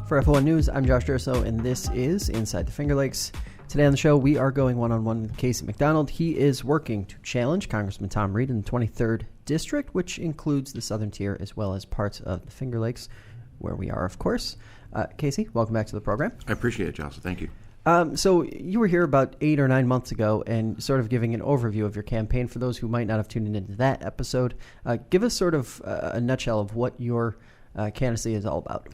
For FL1 News, I'm Josh Durso, and this is Inside the Finger Lakes. Today on the show, we are going one-on-one with Casey McDonald. He is working to challenge Congressman Tom Reed in the 23rd District, which includes the southern tier as well as parts of the Finger Lakes, where we are, of course. Casey, welcome back to the program. I appreciate it, Josh. Thank you. So you were here about 8 or 9 months ago and sort of giving an overview of your campaign. For those who might not have tuned into that episode, give us sort of a nutshell of what your candidacy is all about.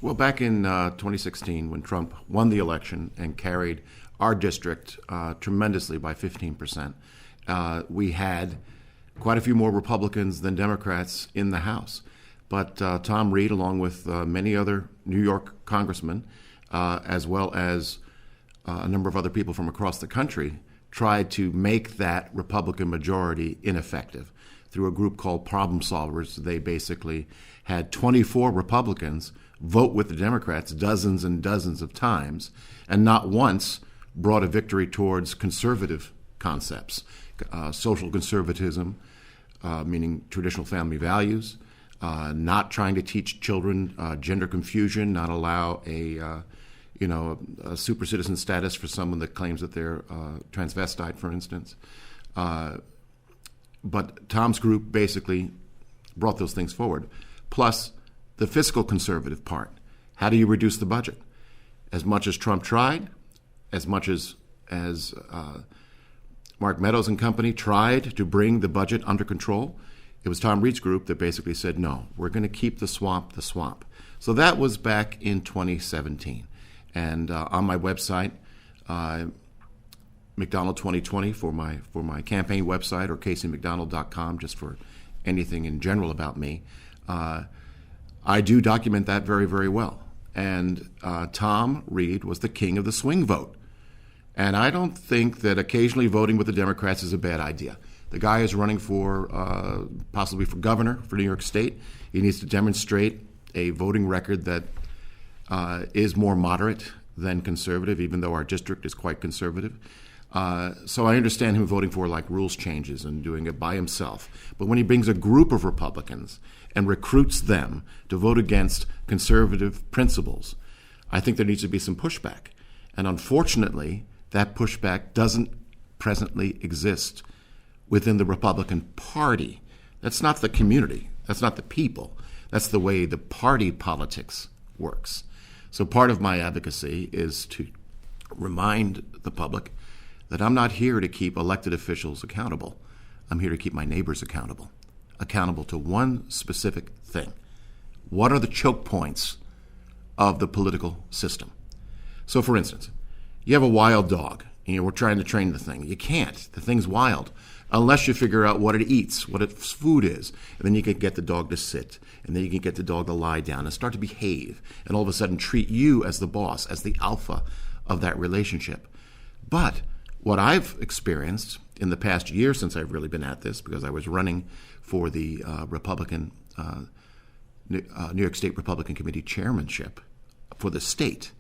Well, back in 2016, when Trump won the election and carried our district tremendously by 15%, we had quite a few more Republicans than Democrats in the House. But Tom Reed, along with many other New York congressmen, as well as a number of other people from across the country, tried to make that Republican majority ineffective through a group called Problem Solvers. They basically had 24 Republicans vote with the Democrats dozens and dozens of times, and not once brought a victory towards conservative concepts, social conservatism, meaning traditional family values, not trying to teach children gender confusion, not allow a super citizen status for someone that claims that they're transvestite, for instance. But Tom's group basically brought those things forward. Plus, the fiscal conservative part. How do you reduce the budget? As much as Trump tried, as much as Mark Meadows and company tried to bring the budget under control, it was Tom Reed's group that basically said, no, we're going to keep the swamp the swamp. So that was back in 2017. And on my website, McDonald 2020 for my campaign website, or CaseyMcDonald.com, just for anything in general about me, I do document that very, very well. And Tom Reed was the king of the swing vote. And I don't think that occasionally voting with the Democrats is a bad idea. The guy is running for possibly for governor for New York State. He needs to demonstrate a voting record that is more moderate than conservative, even though our district is quite conservative. So I understand him voting for like rules changes and doing it by himself. But when he brings a group of Republicans and recruits them to vote against conservative principles, I think there needs to be some pushback. And unfortunately, that pushback doesn't presently exist within the Republican Party. That's not the community. That's not the people. That's the way the party politics works. So part of my advocacy is to remind the public that I'm not here to keep elected officials accountable. I'm here to keep my neighbors accountable to one specific thing. What are the choke points of the political system? So, for instance, you have a wild dog, and we're trying to train the thing. You can't. The thing's wild unless you figure out what it eats, what its food is. And then you can get the dog to sit, and then you can get the dog to lie down and start to behave, and all of a sudden treat you as the boss, as the alpha of that relationship. But what I've experienced in the past year since I've really been at this, because I was running for the New York State Republican Committee chairmanship for the state,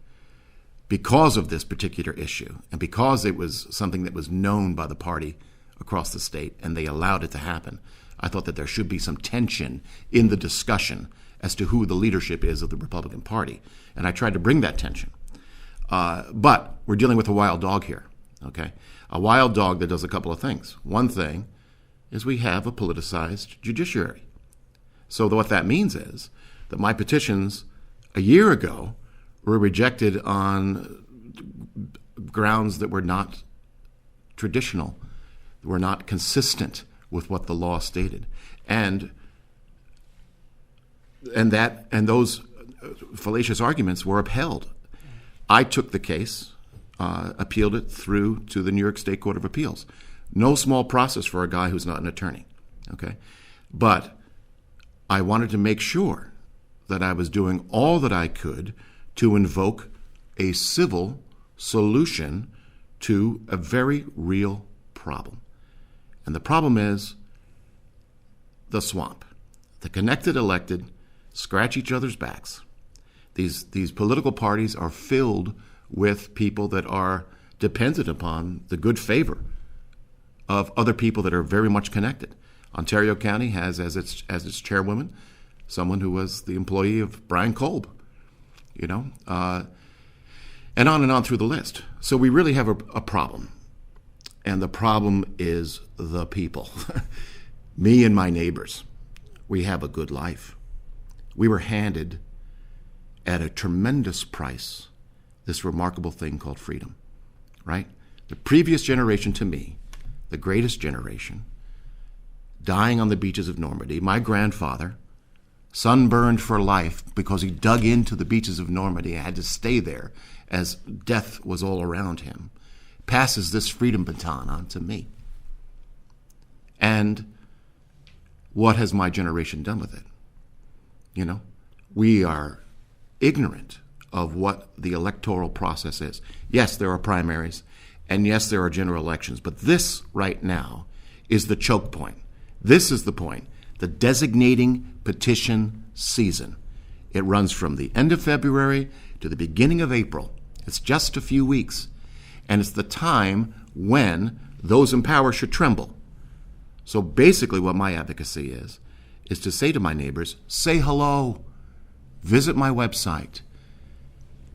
because of this particular issue, and because it was something that was known by the party across the state, and they allowed it to happen, I thought that there should be some tension in the discussion as to who the leadership is of the Republican Party. And I tried to bring that tension. But we're dealing with a wild dog here, okay? A wild dog that does a couple of things. One thing is we have a politicized judiciary. So what that means is that my petitions a year ago were rejected on grounds that were not traditional, were not consistent with what the law stated, and those fallacious arguments were upheld. I took the case, appealed it through to the New York State Court of Appeals. No small process for a guy who's not an attorney, okay? But I wanted to make sure that I was doing all that I could to invoke a civil solution to a very real problem. And the problem is the swamp. The connected elected scratch each other's backs. These political parties are filled with people that are dependent upon the good favor of other people that are very much connected. Ontario County has as its chairwoman someone who was the employee of Brian Kolb. and on through the list. So we really have a problem. And the problem is the people. Me and my neighbors. We have a good life. We were handed at a tremendous price this remarkable thing called freedom, right? The previous generation to me, the greatest generation, dying on the beaches of Normandy. My grandfather, sunburned for life because he dug into the beaches of Normandy and had to stay there as death was all around him, passes this freedom baton on to me. And what has my generation done with it? We are ignorant of what the electoral process is. Yes, there are primaries, and yes, there are general elections, but this right now is the choke point. This is the point, the designating petition season. It runs from the end of February to the beginning of April. It's just a few weeks, and it's the time when those in power should tremble. So basically what my advocacy is to say to my neighbors, say hello, visit my website,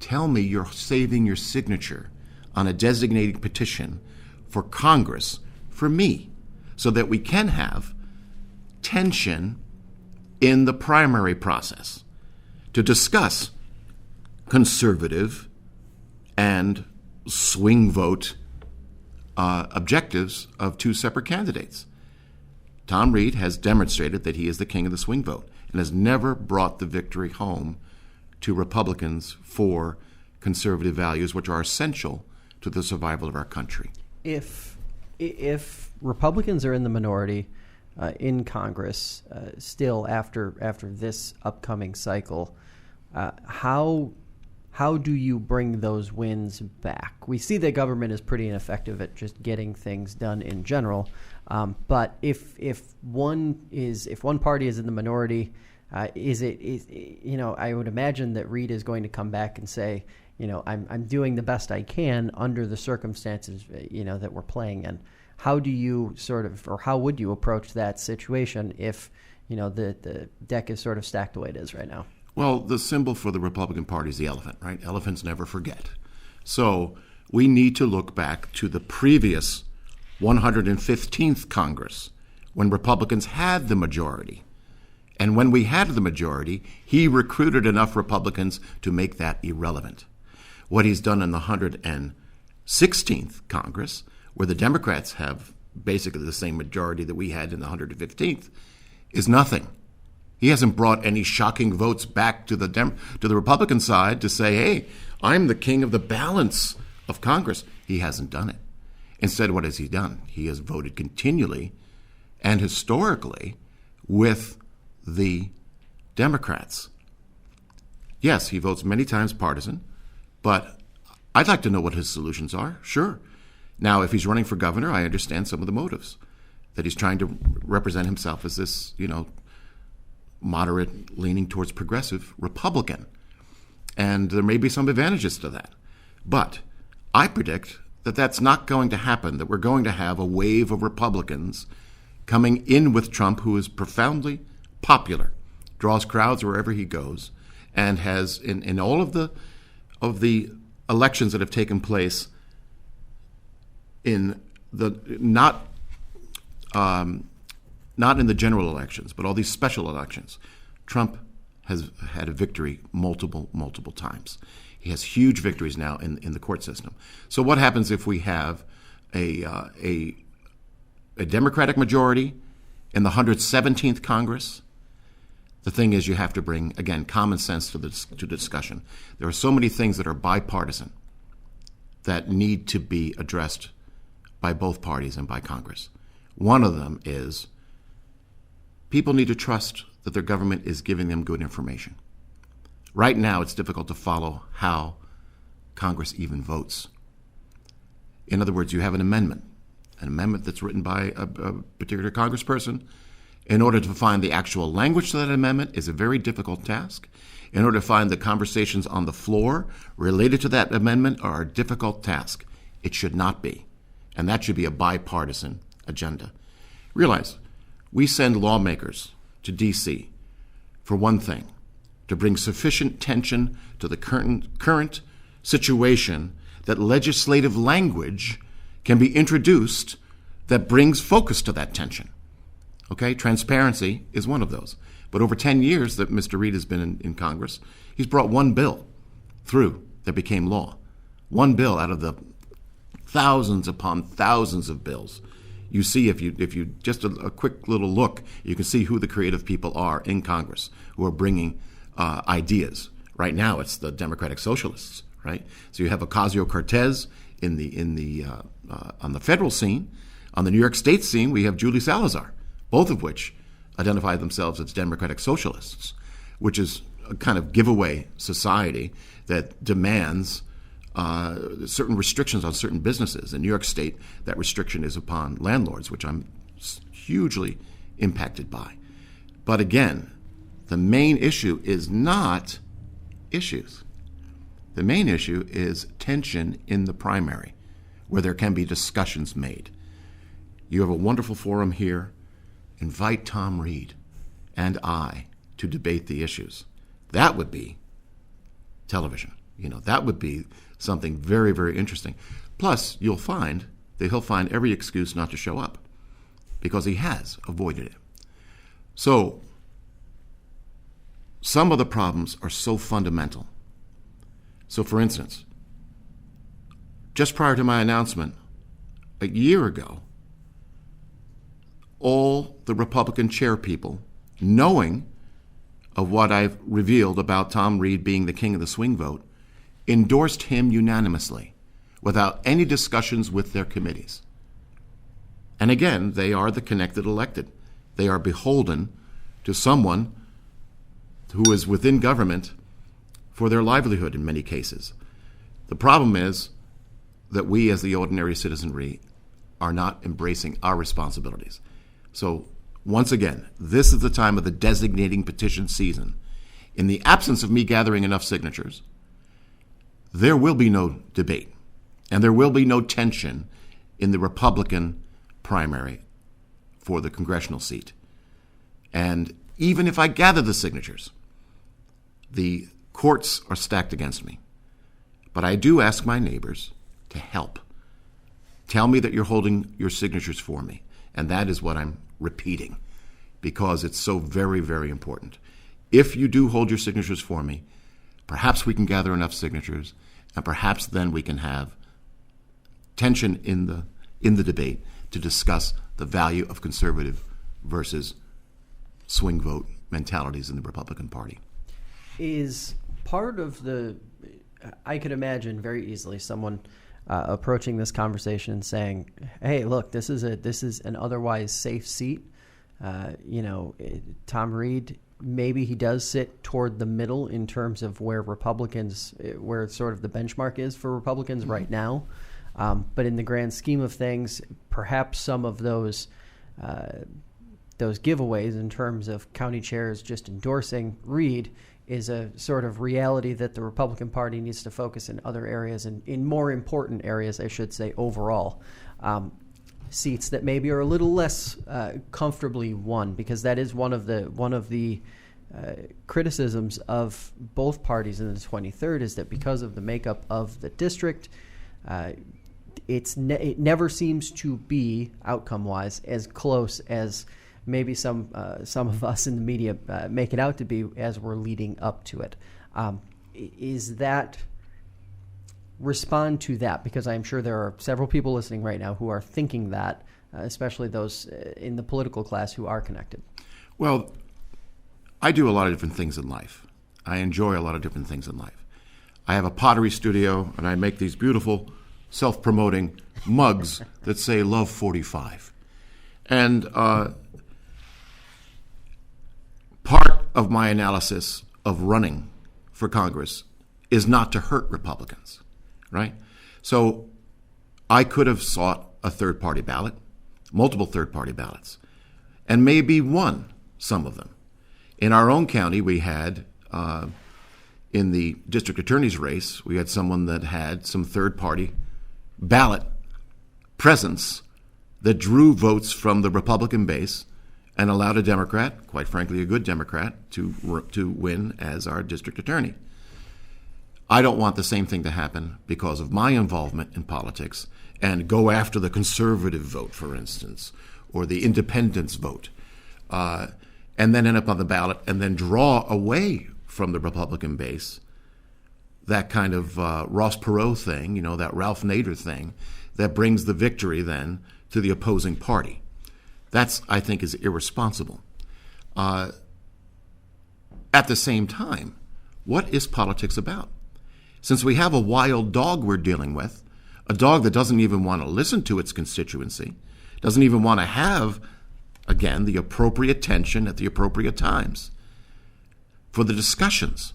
tell me you're saving your signature on a designated petition for Congress, for me, so that we can have tension in the primary process to discuss conservative and swing vote objectives of two separate candidates. Tom Reed has demonstrated that he is the king of the swing vote and has never brought the victory home to Republicans for conservative values, which are essential to the survival of our country. If Republicans are in the minority in Congress still after this upcoming cycle, how do you bring those wins back? We see that government is pretty ineffective at just getting things done in general. But if one party is in the minority, I would imagine that Reed is going to come back and say, I'm doing the best I can under the circumstances, that we're playing in. How do you how would you approach that situation if, the deck is sort of stacked the way it is right now? Well, the symbol for the Republican Party is the elephant, right? Elephants never forget. So we need to look back to the previous 115th Congress when Republicans had the majority. And when we had the majority, he recruited enough Republicans to make that irrelevant. What he's done in the 116th Congress, where the Democrats have basically the same majority that we had in the 115th, is nothing. He hasn't brought any shocking votes back to the Republican side to say, hey, I'm the king of the balance of Congress. He hasn't done it. Instead, what has he done? He has voted continually and historically with the Democrats. Yes, he votes many times partisan, but I'd like to know what his solutions are. Sure. Now, if he's running for governor, I understand some of the motives, that he's trying to represent himself as this, moderate, leaning towards progressive Republican. And there may be some advantages to that. But I predict that that's not going to happen, that we're going to have a wave of Republicans coming in with Trump, who is profoundly popular, draws crowds wherever he goes, and has, in all of the elections that have taken place in the not in the general elections, but all these special elections, Trump has had a victory multiple times. He has huge victories now in the court system. So what happens if we have a Democratic majority in the 117th Congress? The thing is, you have to bring, again, common sense to the discussion. There are so many things that are bipartisan that need to be addressed by both parties and by Congress. One of them is people need to trust that their government is giving them good information. Right now, it's difficult to follow how Congress even votes. In other words, you have an amendment that's written by a particular congressperson. In order to find the actual language to that amendment is a very difficult task. In order to find the conversations on the floor related to that amendment are a difficult task. It should not be. And that should be a bipartisan agenda. Realize, we send lawmakers to D.C. for one thing, to bring sufficient tension to the current situation that legislative language can be introduced that brings focus to that tension. Okay, transparency is one of those. But over 10 years that Mr. Reed has been in Congress, he's brought one bill through that became law. One bill out of the thousands upon thousands of bills. You see, if you just a quick little look, you can see who the creative people are in Congress who are bringing ideas. Right now, it's the Democratic Socialists, right? So you have Ocasio-Cortez on the federal scene. On the New York State scene, we have Julie Salazar, both of which identify themselves as Democratic Socialists, which is a kind of giveaway society that demands certain restrictions on certain businesses. In New York State, that restriction is upon landlords, which I'm hugely impacted by. But again, the main issue is not issues. The main issue is tension in the primary, where there can be discussions made. You have a wonderful forum here. Invite Tom Reed and I to debate the issues. That would be television. That would be something very, very interesting. Plus, you'll find that he'll find every excuse not to show up because he has avoided it. So, some of the problems are so fundamental. So, for instance, just prior to my announcement, a year ago, all the Republican chair people, knowing of what I've revealed about Tom Reed being the king of the swing vote, endorsed him unanimously without any discussions with their committees. And again, they are the connected elected. They are beholden to someone who is within government for their livelihood in many cases. The problem is that we as the ordinary citizenry are not embracing our responsibilities. So once again, this is the time of the designating petition season. In the absence of me gathering enough signatures, there will be no debate, and there will be no tension in the Republican primary for the congressional seat. And even if I gather the signatures, the courts are stacked against me. But I do ask my neighbors to help. Tell me that you're holding your signatures for me. And that is what I'm repeating because it's so very, very important. If you do hold your signatures for me, perhaps we can gather enough signatures, and perhaps then we can have tension in the debate to discuss the value of conservative versus swing vote mentalities in the Republican Party. Is part of I could imagine very easily someone approaching this conversation and saying, "Hey, look, this is an otherwise safe seat. Tom Reed, maybe he does sit toward the middle in terms of where sort of the benchmark is for Republicans right now. But in the grand scheme of things, perhaps some of those giveaways in terms of county chairs just endorsing Reed is a sort of reality that the Republican Party needs to focus in other areas and in more important areas, I should say, overall. Seats that maybe are a little less comfortably won, because that is one of the criticisms of both parties in the 23rd is that because of the makeup of the district, it never seems to be outcome-wise as close as maybe some of us in the media make it out to be as we're leading up to it. Is that respond to that? Because I'm sure there are several people listening right now who are thinking that, especially those in the political class who are connected. Well, I do a lot of different things in life. I enjoy a lot of different things in life. I have a pottery studio, and I make these beautiful self-promoting mugs that say Love 45. And part of my analysis of running for Congress is not to hurt Republicans, right? So I could have sought a third-party ballot, multiple third-party ballots, and maybe won some of them. In our own county, we had, in the district attorney's race, we had someone that had some third-party ballot presence that drew votes from the Republican base and allowed a Democrat, quite frankly a good Democrat, to win as our district attorney. I don't want the same thing to happen because of my involvement in politics and go after the conservative vote, for instance, or the independence vote, and then end up on the ballot and then draw away from the Republican base that kind of Ross Perot thing, that Ralph Nader thing that brings the victory then to the opposing party. That's, I think, is irresponsible. At the same time, what is politics about? Since we have a wild dog we're dealing with, a dog that doesn't even want to listen to its constituency, doesn't even want to have, again, the appropriate tension at the appropriate times for the discussions,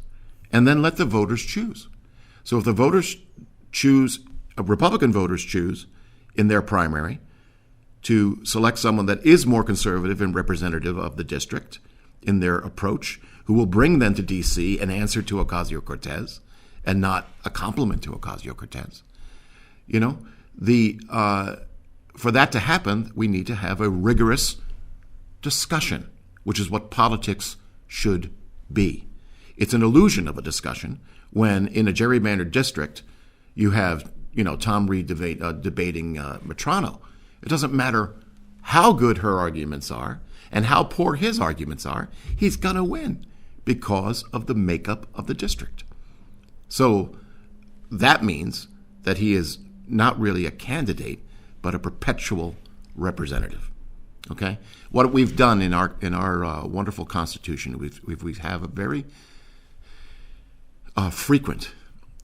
and then let the voters choose. So if the voters choose, Republican voters choose in their primary to select someone that is more conservative and representative of the district in their approach, who will bring them to D.C. an answer to Ocasio-Cortez and not a compliment to Ocasio-Cortez. For that to happen, we need to have a rigorous discussion, which is what politics should be. It's an illusion of a discussion when in a gerrymandered district you have, Tom Reed debating Metrano. It doesn't matter how good her arguments are and how poor his arguments are, he's going to win because of the makeup of the district. So that means that he is not really a candidate, but a perpetual representative. Okay? What we've done in our wonderful Constitution, we have a very frequent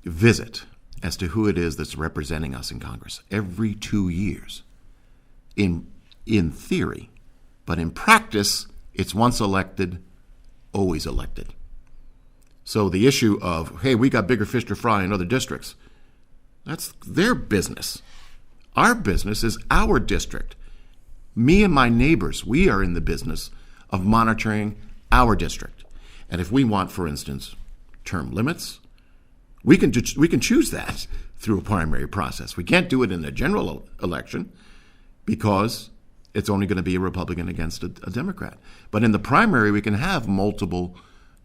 visit as to who it is that's representing us in Congress every 2 years. In theory, but in practice, it's once elected, always elected. So the issue of, hey, we got bigger fish to fry in other districts, that's their business. Our business is our district. Me and my neighbors, we are in the business of monitoring our district. And if we want, for instance, term limits, we can choose that through a primary process. We can't do it in a general election because it's only going to be a Republican against a Democrat. But in the primary, we can have multiple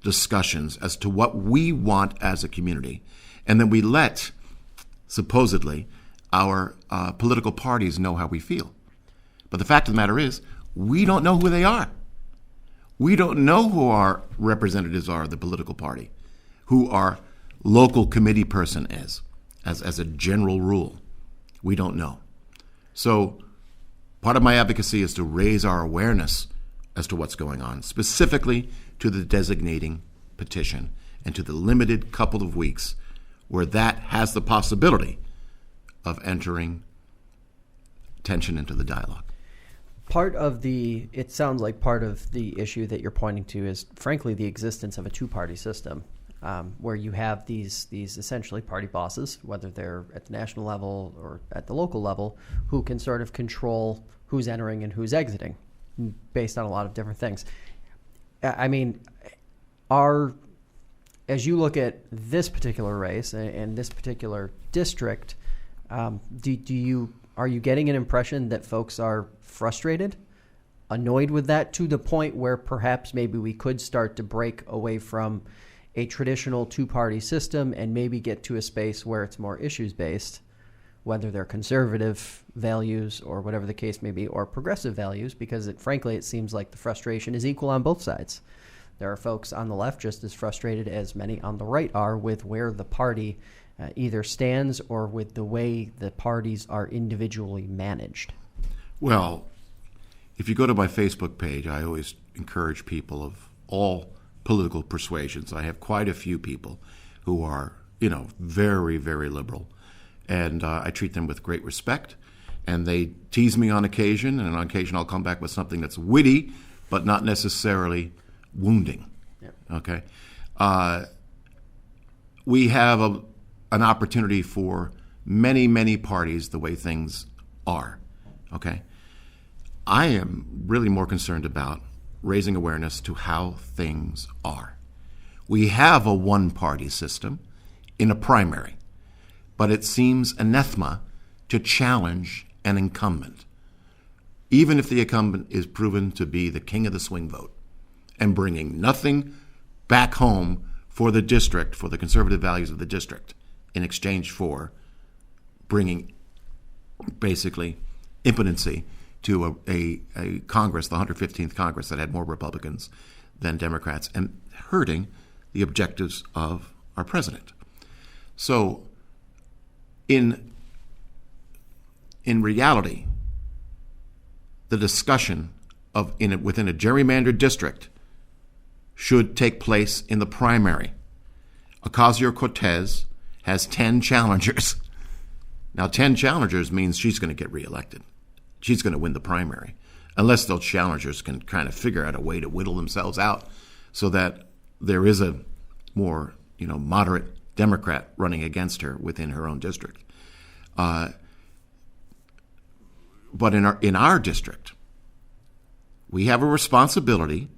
discussions as to what we want as a community. And then we let, supposedly, our political parties know how we feel. But the fact of the matter is, we don't know who they are. We don't know who our representatives are of the political party, who our local committee person is, as a general rule. We don't know. So part of my advocacy is to raise our awareness as to what's going on, specifically to the designating petition and to the limited couple of weeks where that has the possibility of entering tension into the dialogue. It sounds like part of the issue that you're pointing to is, frankly, the existence of a two-party system where you have these essentially party bosses, whether they're at the national level or at the local level, who can sort of control who's entering and who's exiting based on a lot of different things. I mean, as you look at this particular race and this particular district, are you getting an impression that folks are frustrated, annoyed with that, to the point where perhaps maybe we could start to break away from a traditional two-party system and maybe get to a space where it's more issues-based, whether they're conservative values or whatever the case may be, or progressive values, because frankly it seems like the frustration is equal on both sides. There are folks on the left just as frustrated as many on the right are with where the party either stands or with the way the parties are individually managed. Well, if you go to my Facebook page, I always encourage people of all political persuasions. I have quite a few people who are, very, very liberal. And I treat them with great respect. And they tease me on occasion, and on occasion I'll come back with something that's witty, but not necessarily wounding. Yep. Okay? We have an opportunity for many, many parties the way things are. Okay? I am really more concerned about raising awareness to how things are. We have a one-party system in a primary, but it seems anathema to challenge an incumbent. even if the incumbent is proven to be the king of the swing vote and bringing nothing back home for the district, for the conservative values of the district, in exchange for bringing basically impotency to a Congress, the 115th Congress, that had more Republicans than Democrats, and hurting the objectives of our president. So in reality, the discussion within a gerrymandered district should take place in the primary. Ocasio-Cortez has 10 challengers. Now, 10 challengers means she's going to get reelected. She's going to win the primary, unless those challengers can kind of figure out a way to whittle themselves out so that there is a more, moderate Democrat running against her within her own district. But in our district, we have a responsibility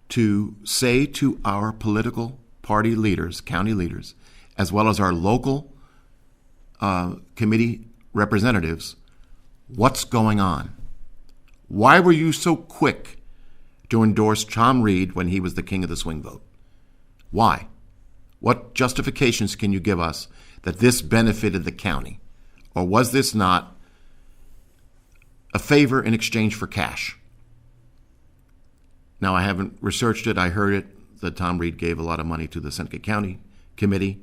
to say to our political party leaders, county leaders, as well as our local committee representatives, what's going on? Why were you so quick to endorse Tom Reed when he was the king of the swing vote? Why? What justifications can you give us that this benefited the county? Or was this not a favor in exchange for cash? Now, I haven't researched it. I heard it that Tom Reed gave a lot of money to the Seneca County Committee,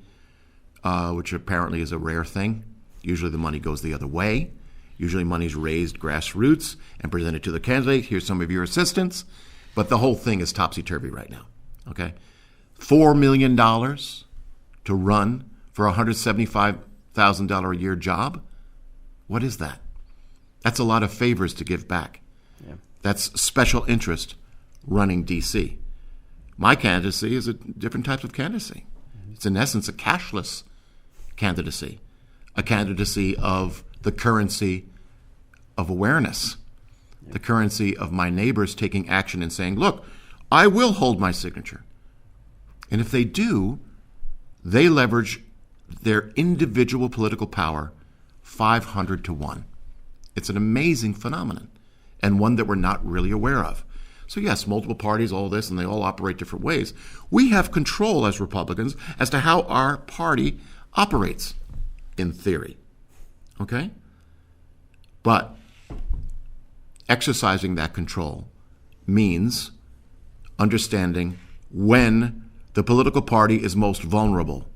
which apparently is a rare thing. Usually the money goes the other way. Usually money's raised grassroots and presented to the candidate. Here's some of your assistance. But the whole thing is topsy-turvy right now. Okay? $4 million to run for a $175,000 a year job? What is that? That's a lot of favors to give back. Yeah. That's special interest running D.C. My candidacy is a different type of candidacy. It's in essence a cashless candidacy, a candidacy of the currency of awareness, the currency of my neighbors taking action and saying, look, I will hold my signature. And if they do, they leverage their individual political power 500 to 1. It's an amazing phenomenon and one that we're not really aware of. So yes, multiple parties, all this, and they all operate different ways. We have control as Republicans as to how our party operates, in theory. Okay? But exercising that control means understanding when the political party is most vulnerable.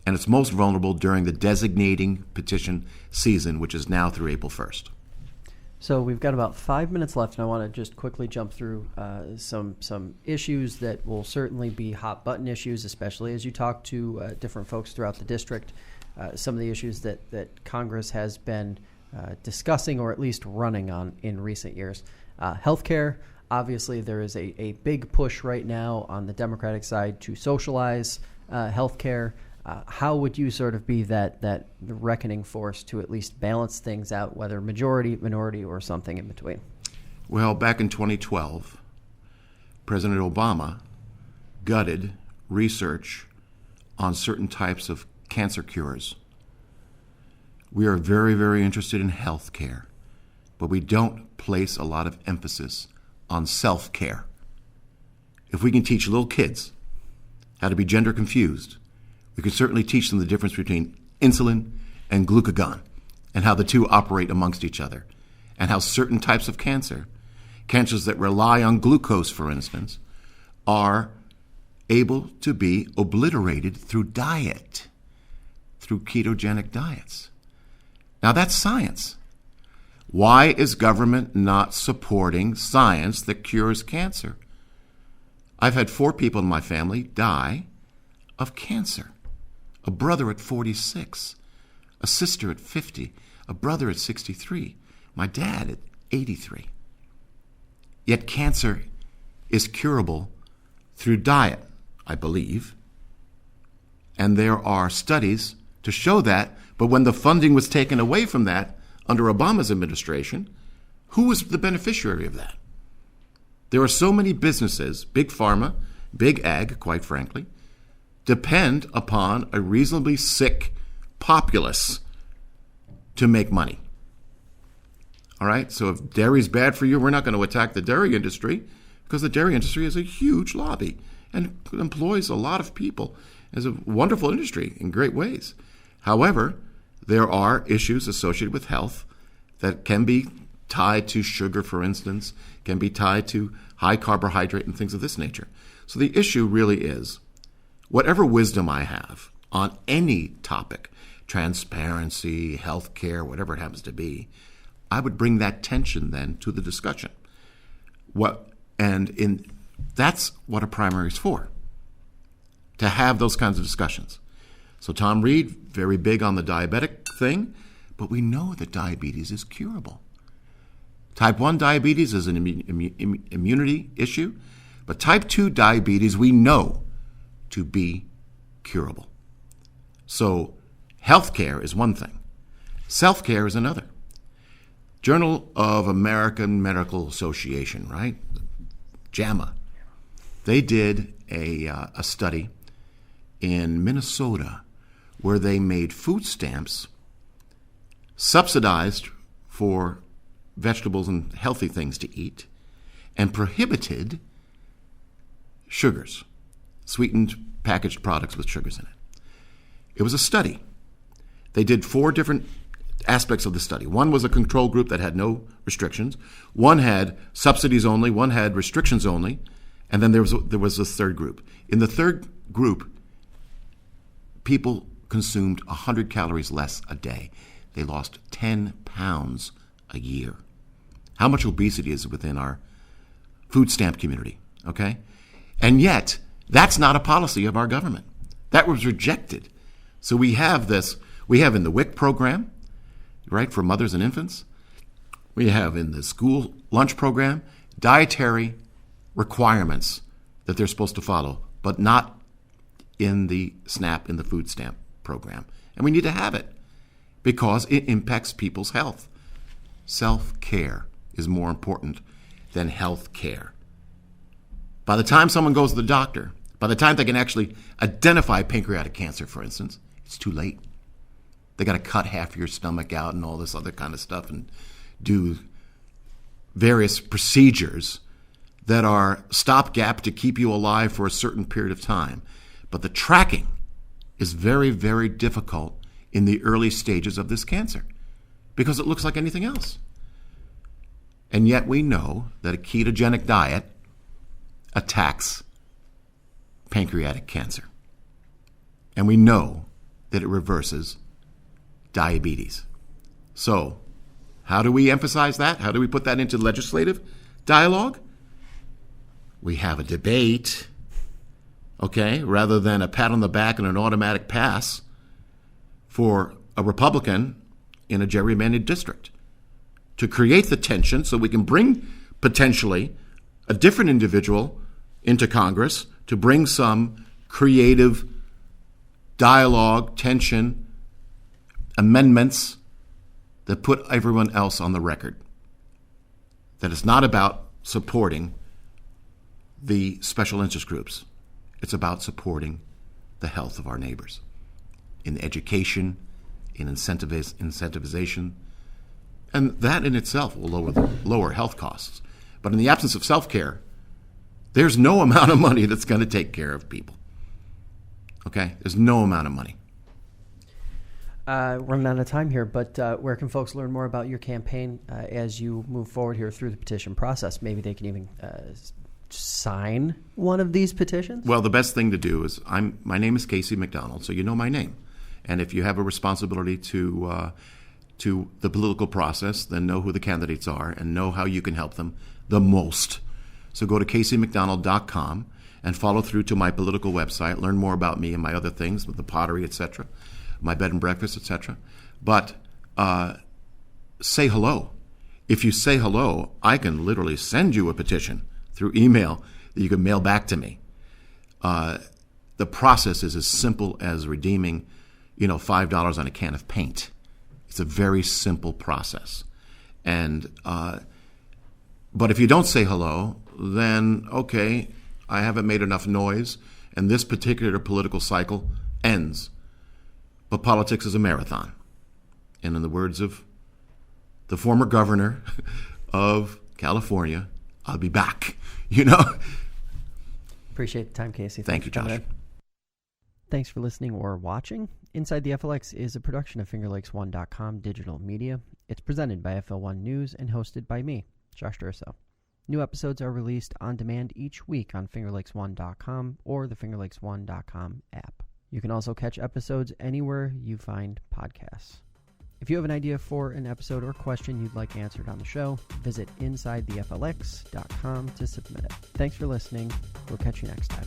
And it's most vulnerable during the designating petition season, which is now through April 1st. So we've got about 5 minutes left, and I want to just quickly jump through some issues that will certainly be hot button issues, especially as you talk to different folks throughout the district. Some of the issues that Congress has been discussing or at least running on in recent years. Healthcare, obviously there is a big push right now on the Democratic side to socialize healthcare. How would you sort of be that reckoning force to at least balance things out, whether majority, minority, or something in between? Well, back in 2012, President Obama gutted research on certain types of cancer cures. We are very, very interested in health care, but we don't place a lot of emphasis on self-care. If we can teach little kids how to be gender confused, we could certainly teach them the difference between insulin and glucagon and how the two operate amongst each other, and how certain types of cancers that rely on glucose, for instance, are able to be obliterated through diet, through ketogenic diets. Now that's science. Why is government not supporting science that cures cancer? I've had 4 people in my family die of cancer. A brother at 46, a sister at 50, a brother at 63, my dad at 83. Yet cancer is curable through diet, I believe. And there are studies to show that, but when the funding was taken away from that under Obama's administration, who was the beneficiary of that? There are so many businesses, big pharma, big ag, quite frankly, depend upon a reasonably sick populace to make money. All right? So if dairy's bad for you, we're not going to attack the dairy industry because the dairy industry is a huge lobby and employs a lot of people. It's a wonderful industry in great ways. However, there are issues associated with health that can be tied to sugar, for instance, can be tied to high carbohydrate and things of this nature. So the issue really is, whatever wisdom I have on any topic, transparency, healthcare, whatever it happens to be, I would bring that tension then to the discussion. That's what a primary is for, to have those kinds of discussions. So Tom Reed, very big on the diabetic thing, but we know that diabetes is curable. Type 1 diabetes is an immunity issue, but type 2 diabetes we know to be curable. So healthcare is one thing. Self-care is another. Journal of American Medical Association, right? JAMA. They did a study in Minnesota where they made food stamps subsidized for vegetables and healthy things to eat and prohibited sugars, sweetened packaged products with sugars in it. It was a study. They did 4 different aspects of the study. One was a control group that had no restrictions. One had subsidies only. One had restrictions only. And then there was a third group. In the third group, people consumed 100 calories less a day. They lost 10 pounds a year. How much obesity is within our food stamp community, okay? And yet, that's not a policy of our government. That was rejected. So we have in the WIC program, right, for mothers and infants. We have in the school lunch program dietary requirements that they're supposed to follow, but not in the SNAP, in the food stamp program. And we need to have it because it impacts people's health. Self-care is more important than health care. By the time someone goes to the doctor, by the time they can actually identify pancreatic cancer, for instance, it's too late. They got to cut half of your stomach out and all this other kind of stuff and do various procedures that are stopgap to keep you alive for a certain period of time. But the tracking is very, very difficult in the early stages of this cancer because it looks like anything else. And yet we know that a ketogenic diet attacks pancreatic cancer. And we know that it reverses diabetes. So, how do we emphasize that? How do we put that into legislative dialogue? We have a debate, okay, rather than a pat on the back and an automatic pass for a Republican in a gerrymandered district to create the tension so we can bring potentially a different individual into Congress to bring some creative dialogue, tension, amendments that put everyone else on the record. That it's not about supporting the special interest groups. It's about supporting the health of our neighbors in education, in incentivization, and that in itself will lower health costs. But in the absence of self-care, there's no amount of money that's going to take care of people. Okay? There's no amount of money. We're running out of time here, but where can folks learn more about your campaign as you move forward here through the petition process? Maybe they can even sign one of these petitions? Well, the best thing to do is my name is Casey McDonald, so you know my name. And if you have a responsibility to the political process, then know who the candidates are and know how you can help them the most. So go to CaseyMcDonald.com and follow through to my political website, learn more about me and my other things, with the pottery, etc., my bed and breakfast, etc. But say hello. If you say hello, I can literally send you a petition through email that you can mail back to me. The process is as simple as redeeming, $5 on a can of paint. It's a very simple process. And but if you don't say hello, then okay, I haven't made enough noise, and this particular political cycle ends. But politics is a marathon. And in the words of the former governor of California. I'll be back, Appreciate the time, Casey. Thank you, Josh. Thanks for listening or watching. Inside the FLX is a production of FingerLakes1.com digital media. It's presented by FL1 News and hosted by me, Josh Durso. New episodes are released on demand each week on FingerLakes1.com or the FingerLakes1.com app. You can also catch episodes anywhere you find podcasts. If you have an idea for an episode or question you'd like answered on the show, visit InsideTheFLX.com to submit it. Thanks for listening. We'll catch you next time.